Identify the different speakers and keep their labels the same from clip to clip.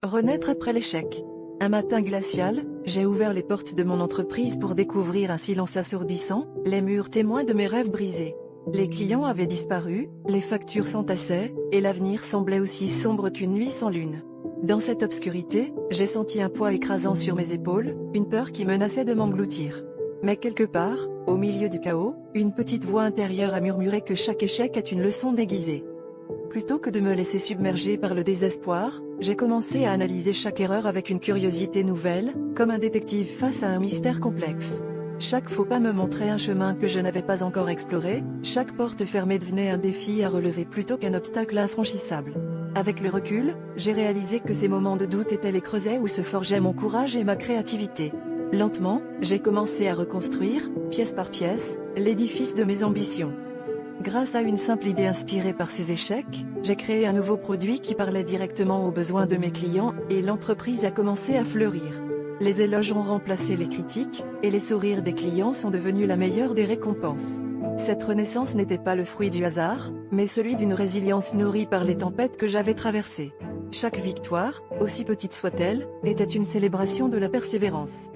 Speaker 1: Renaître après l'échec. Un matin glacial, j'ai ouvert les portes de mon entreprise pour découvrir un silence assourdissant, les murs témoins de mes rêves brisés. Les clients avaient disparu, les factures s'entassaient, et l'avenir semblait aussi sombre qu'une nuit sans lune. Dans cette obscurité, j'ai senti un poids écrasant sur mes épaules, une peur qui menaçait de m'engloutir. Mais quelque part, au milieu du chaos, une petite voix intérieure a murmuré que chaque échec est une leçon déguisée. Plutôt que de me laisser submerger par le désespoir, j'ai commencé à analyser chaque erreur avec une curiosité nouvelle, comme un détective face à un mystère complexe. Chaque faux pas me montrait un chemin que je n'avais pas encore exploré, chaque porte fermée devenait un défi à relever plutôt qu'un obstacle infranchissable. Avec le recul, j'ai réalisé que ces moments de doute étaient les creusets où se forgeaient mon courage et ma créativité. Lentement, j'ai commencé à reconstruire, pièce par pièce, l'édifice de mes ambitions. Grâce à une simple idée inspirée par ces échecs, j'ai créé un nouveau produit qui parlait directement aux besoins de mes clients, et l'entreprise a commencé à fleurir. Les éloges ont remplacé les critiques, et les sourires des clients sont devenus la meilleure des récompenses. Cette renaissance n'était pas le fruit du hasard, mais celui d'une résilience nourrie par les tempêtes que j'avais traversées. Chaque victoire, aussi petite soit-elle, était une célébration de la persévérance.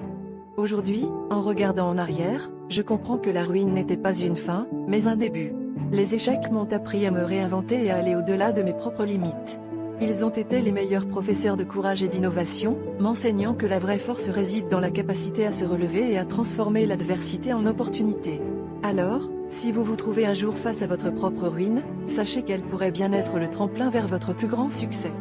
Speaker 1: Aujourd'hui, en regardant en arrière, je comprends que la ruine n'était pas une fin, mais un début. Les échecs m'ont appris à me réinventer et à aller au-delà de mes propres limites. Ils ont été les meilleurs professeurs de courage et d'innovation, m'enseignant que la vraie force réside dans la capacité à se relever et à transformer l'adversité en opportunité. Alors, si vous vous trouvez un jour face à votre propre ruine, sachez qu'elle pourrait bien être le tremplin vers votre plus grand succès.